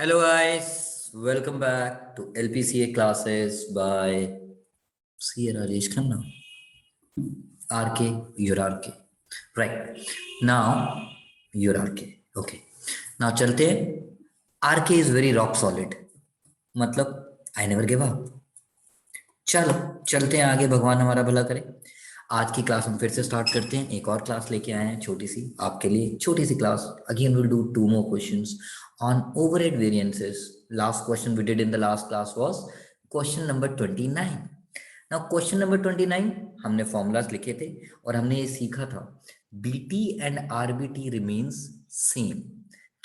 Hello guys, welcome back to LPCA classes by C. Rajesh Khanna. RK, you're RK. Right. Now, you're RK. Okay. Now चलते हैं. RK is very rock solid. मतलब I never give up. चलो चलते हैं आगे, भगवान हमारा भला करे. आज की क्लास हम फिर से स्टार्ट करते हैं. एक और क्लास लेके आए हैं, छोटी सी आपके लिए, छोटी सी class. Again will do 2 more questions on overhead variances. Last question we did in the last class was question number 29. Now question number 29 हमने फॉर्मूलाज लिखे थे और हमने ये सीखा था BT and RBT remains same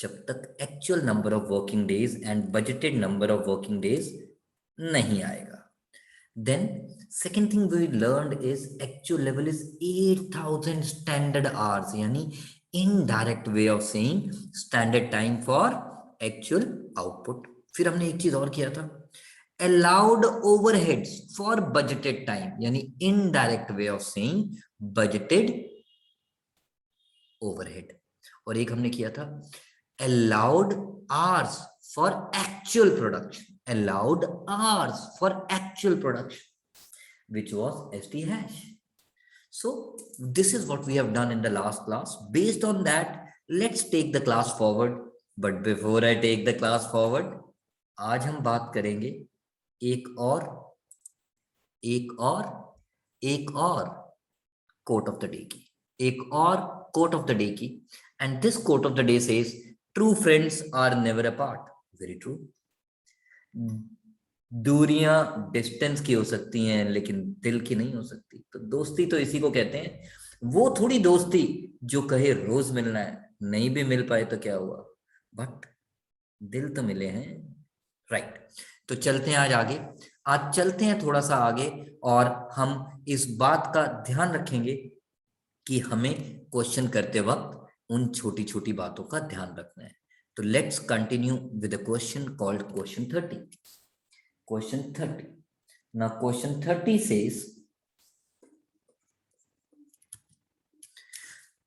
जब तक actual number of working days and budgeted number of working days नहीं आएगा. Then second thing we learned is actual level is 8,000 standard hours, यानी indirect way of saying standard time for actual output. फिर हमने एक चीज और किया था, allowed overheads for budgeted time, यानी indirect way of saying budgeted overhead. और एक हमने किया था allowed hours for actual production, allowed hours for actual production, which was ST hash. So this is what we have done in the last class. Based on that, let's take the class forward. But before I take the class forward, आज हम बात करेंगे एक और quote of the day की, एक और quote of the day की. And this quote of the day says, true friends are never apart. Very true. दूरियां डिस्टेंस की हो सकती हैं लेकिन दिल की नहीं हो सकती. तो दोस्ती तो इसी को कहते हैं. वो थोड़ी दोस्ती जो कहे रोज मिलना है, नहीं भी मिल पाए तो क्या हुआ, बट दिल तो मिले हैं. राइट. तो चलते हैं आज चलते हैं थोड़ा सा आगे और हम इस बात का ध्यान रखेंगे कि हमें क्वेश्चन करते वक्त उन छोटी छोटी बातों का ध्यान रखना है. तो let's continue with a question called question 30. Question 30. Now question 30 says,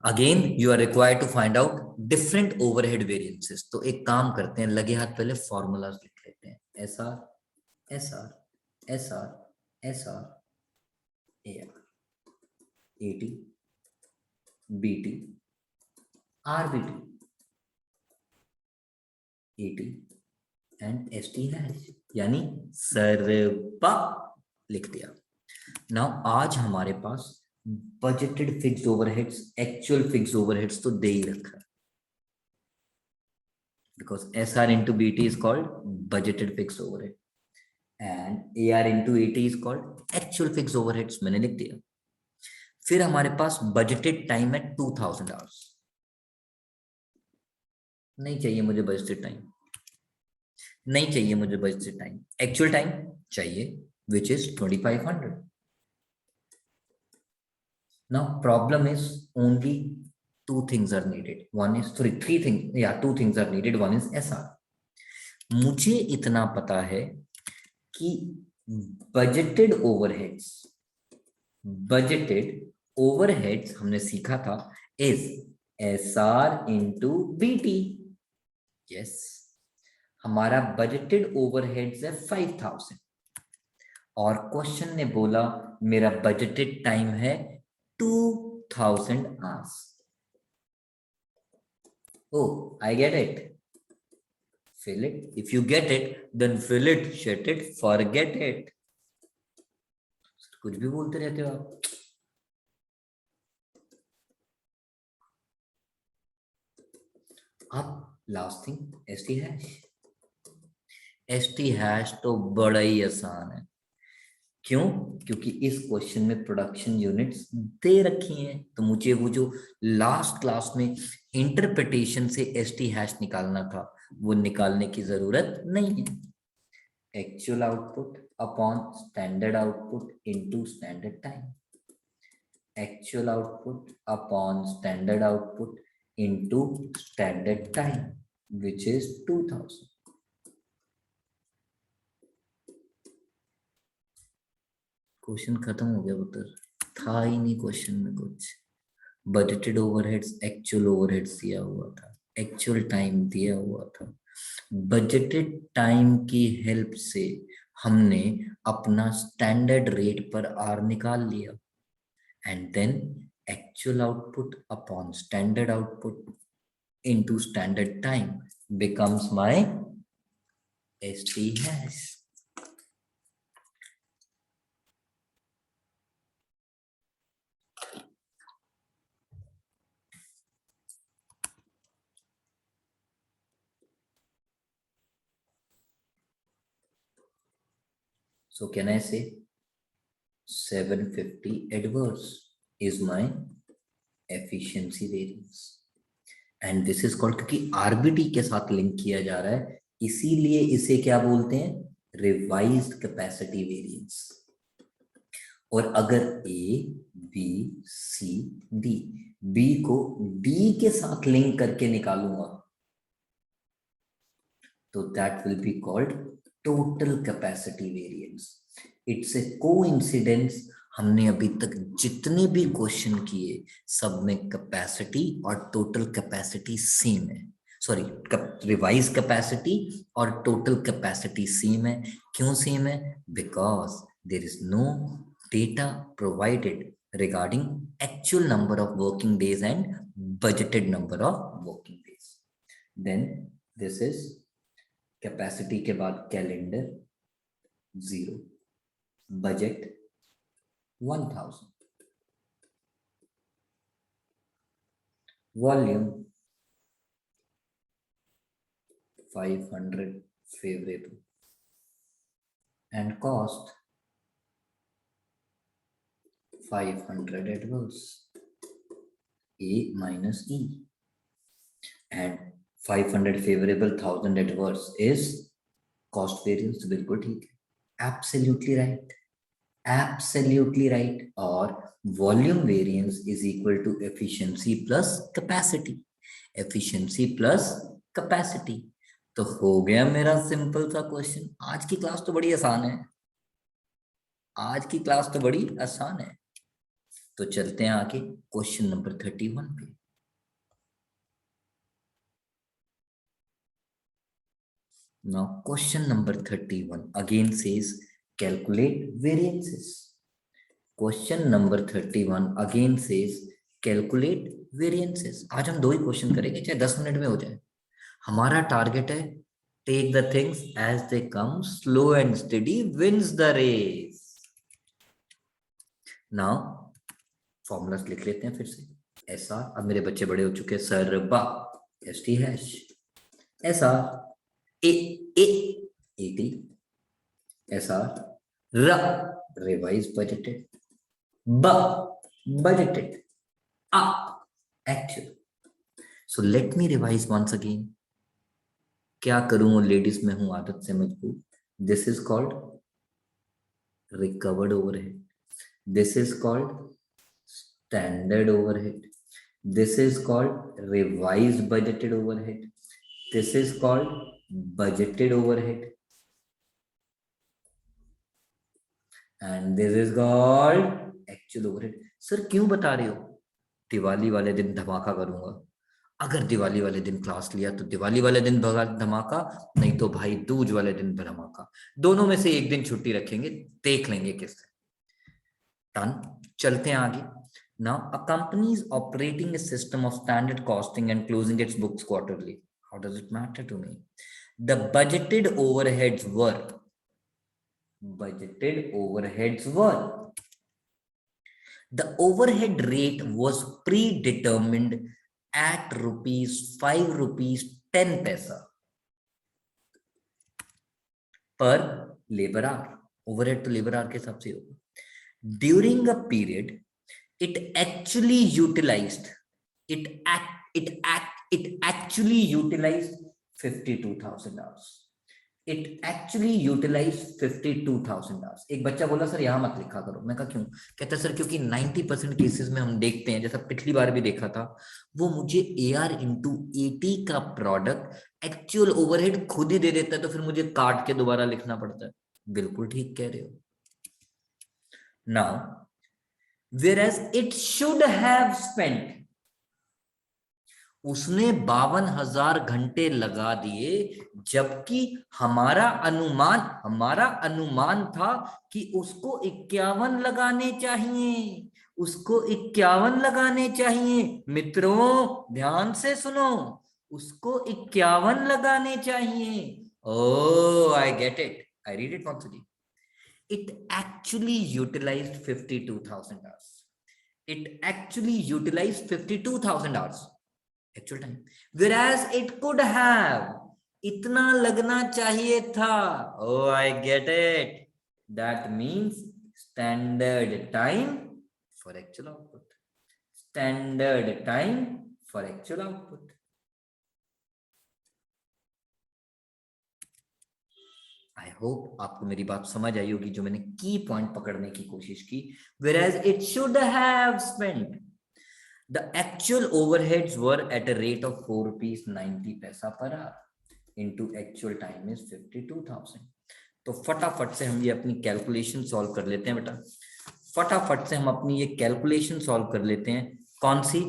again you are required to find out different overhead variances. तो एक काम करते हैं, लगे हाथ पहले फॉर्मूलाज लिख लेते हैं. SR, SR, SR, SR, AR, AT, BT, RBT, AT and ST hash, यानी सरपा लिख दिया. नाउ आज हमारे पास budgeted fixed overheads, actual fixed overheads तो दे ही रखा है, because SR into BT is called budgeted fixed overhead and AR into AT is called actual fixed overheads. मैंने लिख दिया. फिर हमारे पास बजटेड टाइम है 2000 आवर्स. नहीं चाहिए मुझे बजटेड टाइम, नहीं चाहिए मुझे बजटेड टाइम, एक्चुअल टाइम चाहिए which is 2500. Now problem is only two things are needed. One is, sorry, three things, yeah, two things are needed. One is SR. मुझे इतना पता है कि बजटेड ओवरहेड्स हमने सीखा था is SR into BT. yes, हमारा बजटेड ओवरहेड्स है 5000 और क्वेश्चन ने बोला मेरा बजटेड टाइम है 2000 hours. Oh, I get it. Fill it. If you get it, then fill it, shut it, forget it. कुछ भी बोलते रहते हो आप. अब last thing, ST hash. ST hash तो बड़ा ही आसान है. क्यों? क्योंकि इस क्वेश्चन में प्रोडक्शन यूनिट्स दे रखी हैं. तो मुझे वो जो लास्ट क्लास में इंटरप्रिटेशन से ST हैश निकालना था वो निकालने की जरूरत नहीं है. Actual output upon standard output into standard time, actual output upon standard output into standard time which is 2000. Question खत्म हो गया. उत्तर था ही नहीं क्वेश्चन में कुछ. बजटेड ओवरहेड्स, एक्चुअल ओवरहेड्स दिया हुआ था, एक्चुअल टाइम दिया हुआ था बजटेड टाइम की हेल्प से हमने अपना स्टैंडर्ड रेट पर आर निकाल लिया, and then actual output upon standard output into standard time becomes my ST hash. So can I say 750 adverse is my efficiency variance, and this is called, क्योंकि RBT के साथ link किया जा रहा है इसीलिए इसे क्या बोलते हैं, रिवाइज्ड कैपेसिटी वेरिएंस। और अगर A B C D, B को D के साथ लिंक करके निकालूंगा तो that will be called total capacity variance. It's a coincidence, हमने अभी तक जितने भी क्वेश्चन किए सब में कैपेसिटी और टोटल कैपेसिटी सेम है, सॉरी रिवाइज कैपेसिटी और टोटल कैपेसिटी सेम है। क्यों सेम है? Because there is no data provided regarding actual number of working days and budgeted number of working days. Then this is capacity के बाद calendar 0, budget 1000, volume 500 favourable, and cost 500 adverse, A minus E, and 500 favorable, 1000 adverse is cost variance। बिल्कुल ठीक है, absolutely right, absolutely right. और volume variance is equal to efficiency plus capacity, efficiency plus capacity. तो हो गया मेरा simple सा question. आज की क्लास तो बड़ी आसान है, आज की क्लास तो बड़ी आसान है। तो चलते हैं आगे क्वेश्चन नंबर 31 पे। Now question number 31 again says calculate variances. Question number 31 again says calculate variances. आज हम 2 ही क्वेश्चन करेंगे, चाहे 10 मिनट में हो जाए। हमारा टारगेट है take the things as they come, slow and steady wins the race. Now formulas लिख लेते हैं फिर से। SR, अब मेरे बच्चे बड़े हो चुके हैं, सर बा ST hash, SR A A agree, SR R revise budgeted, B budgeted, A actual. So let me revise once again. क्या करूं, लेडीज में हूं आदत से मजबूर। This is called recovered overhead, this is called standard overhead, this is called revise budgeted overhead, this is called budgeted overhead, and this is called actual overhead. Sir क्यों बता रहे हो? दिवाली वाले दिन धमाका करूंगा। अगर दिवाली वाले दिन क्लास लिया तो दिवाली वाले दिन धमाका, नहीं तो भाई दूज वाले दिन धमाका। दोनों में से एक दिन छुट्टी रखेंगे, देख लेंगे किस दिन। डन, चलते हैं आगे। Now a company is operating a system of standard costing and closing its books quarterly. How does it matter to me? The budgeted overheads were the overhead rate was predetermined at ₹5.10 पर labour our. Overhead तो labour our के हिसाब से होगा। During a period it actually utilized 52,000 hours. It actually utilized 52,000 hours. एक बच्चा बोला sir यहां मत लिखा करो। मैं कहा क्यों? कहता सर क्योंकि 90% केसेस में हम देखते हैं, जैसा पिछली बार भी देखा था, वो मुझे AR into AT का प्रोडक्ट एक्चुअल ओवरहेड खुद ही दे देता है, तो फिर मुझे काट के दोबारा लिखना पड़ता है। बिल्कुल ठीक कह रहे हो। Now whereas it should have spent उसने 52,000 घंटे लगा दिए, जबकि हमारा अनुमान था कि उसको 51 लगाने चाहिए, उसको 51 लगाने चाहिए। मित्रों ध्यान से सुनो, उसको 51 लगाने चाहिए। Oh I get it, I read it once again. It actually utilized 52,000 hours. It actually utilized 52,000 hours actual time, whereas it could have इतना लगना चाहिए था। Oh, I get it. That means standard time for actual output. Standard time for actual output. I hope आपको मेरी बात समझ आई होगी, जो मैंने की पॉइंट पकड़ने की कोशिश की। Whereas it should have spent, the actual overheads were at a rate of 4 rupees 90 paisa per hour into actual time is 52,000। तो फटाफट से हम ये अपनी कैलकुलेशन सॉल्व कर लेते हैं बेटा, फटाफट से हम अपनी ये कैलकुलेशन सॉल्व कर लेते हैं। कौन सी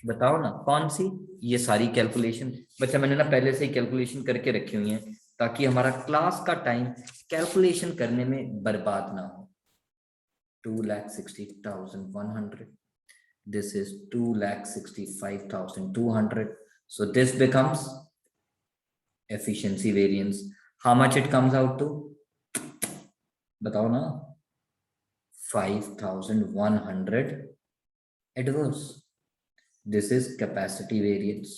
बताओ ना, कौन सी? ये सारी कैलकुलेशन बच्चा मैंने ना पहले से ही कैलकुलेशन करके रखी हुई है, ताकि हमारा क्लास का टाइम कैलकुलेशन करने में बर्बाद ना हो। 2,60,100, this is 2,65,200, so this becomes efficiency variance. How much it comes out to? बताओ ना, 5,100 adverse. This is capacity variance.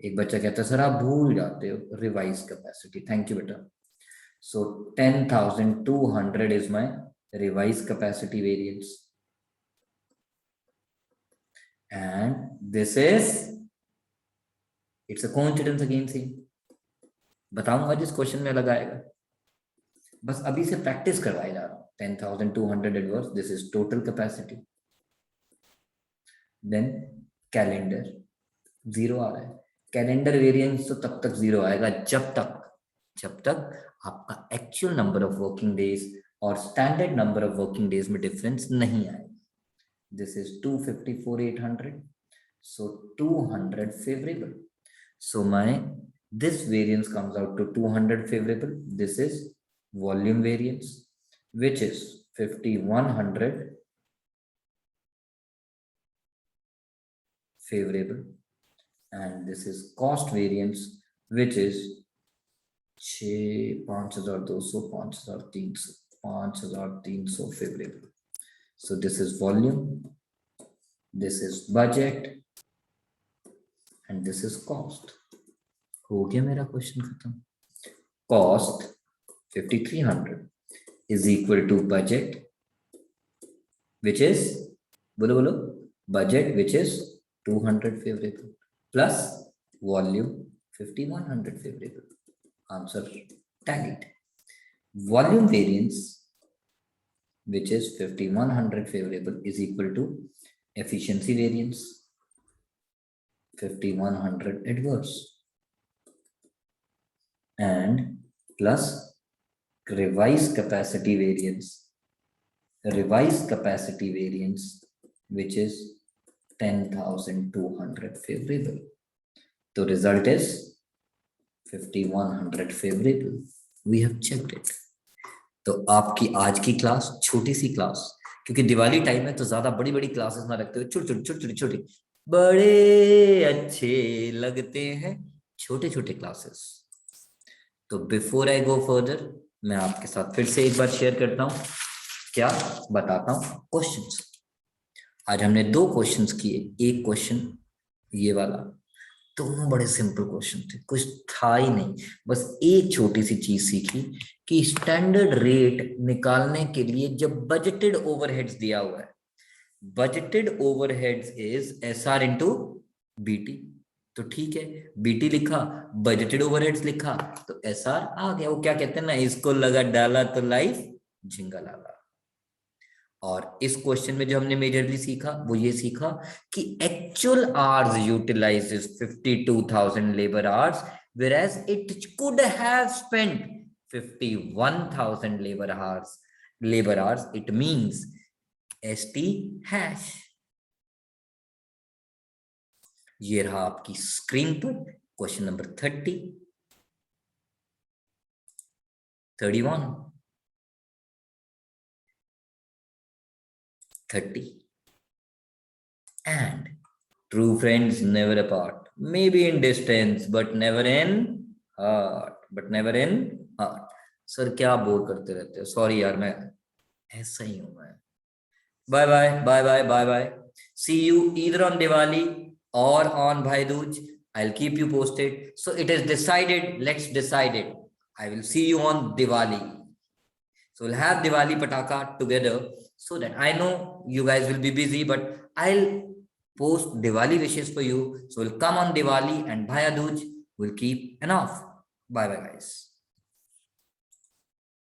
एक बच्चा कहता है सर आप भूल जाते हो रिवाइज कैपेसिटी। थैंक यू बेटा। सो 10,200 is my revise capacity variance, and this is, it's a coincidence again same. बताऊंगा जिस क्वेश्चन में लगाएगा, बस अभी से प्रैक्टिस करवाए जा रहा हूं। 10,200 adverse, this is total capacity. Then calendar zero आ रहा है। कैलेंडर वेरिएंस तो तब तक जीरो आएगा जब तक आपका actual number of working days और standard number of working days में डिफरेंस नहीं आएगा। This is 254,800, so 200 favorable, so my this variance comes out to 200 favorable. This is volume variance, which is 5,100 favorable, and this is cost variance, which is 5,200 5,300 favorable. So this is volume, this is budget, and this is cost. हो गया मेरा question खत्म। Cost 5,300 is equal to budget, which is, बोलो budget, which is 200 favorable, plus volume 5,100 favorable. Answer tallied. Volume variance, which is 5,100 favorable, is equal to efficiency variance 5,100 adverse, and plus revised capacity variance, which is 10,200 favorable. The result is 5,100 favorable. We have checked it. तो आपकी आज की class, छोटी सी class, क्योंकि Diwali time है तो ज्यादा बड़ी बड़ी क्लासेस ना रखते हो, छोटे बड़े अच्छे लगते हैं छोटे छोटे क्लासेस। तो बिफोर आई गो फर्दर, मैं आपके साथ फिर से एक बार शेयर करता हूं, क्या बताता हूं क्वेश्चंस। आज हमने 2 क्वेश्चंस किए, एक क्वेश्चन ये वाला, दोनों बड़े सिंपल क्वेश्चन थे, कुछ था ही नहीं, बस एक छोटी सी चीज सीखी कि स्टैंडर्ड रेट निकालने के लिए जब बजटेड ओवरहेड्स दिया हुआ है, budgeted overheads is SR into BT, तो ठीक है BT लिखा, बजटेड ओवरहेड्स लिखा, तो SR आ गया। वो क्या कहते हैं ना, इसको लगा डाला तो लाइफ झिंगा लाला। और इस क्वेश्चन में जो हमने मेजरली सीखा वो ये सीखा कि actual hours utilise 52,000 labour hours, whereas it could have spent 51,000 labor hours. It means ST hash. ये रहा आपकी स्क्रीन पर question number 30, 31, 30. And true friends never apart. Maybe in distance, but never in heart. But never in heart. Sir क्या bore करते रहते हो? Sorry यार, मैं ऐसा ही हूं मैं. Bye bye, bye bye, bye bye. See you either on Diwali or on Bhai Dooj. I'll keep you posted. So it is decided. Let's decide it. I will see you on Diwali. So we'll have Diwali Pataka together, so that I know you guys will be busy, but I'll post Diwali wishes for you. So we'll come on Diwali, and Bhaiya Dooj will keep enough. Bye bye, guys.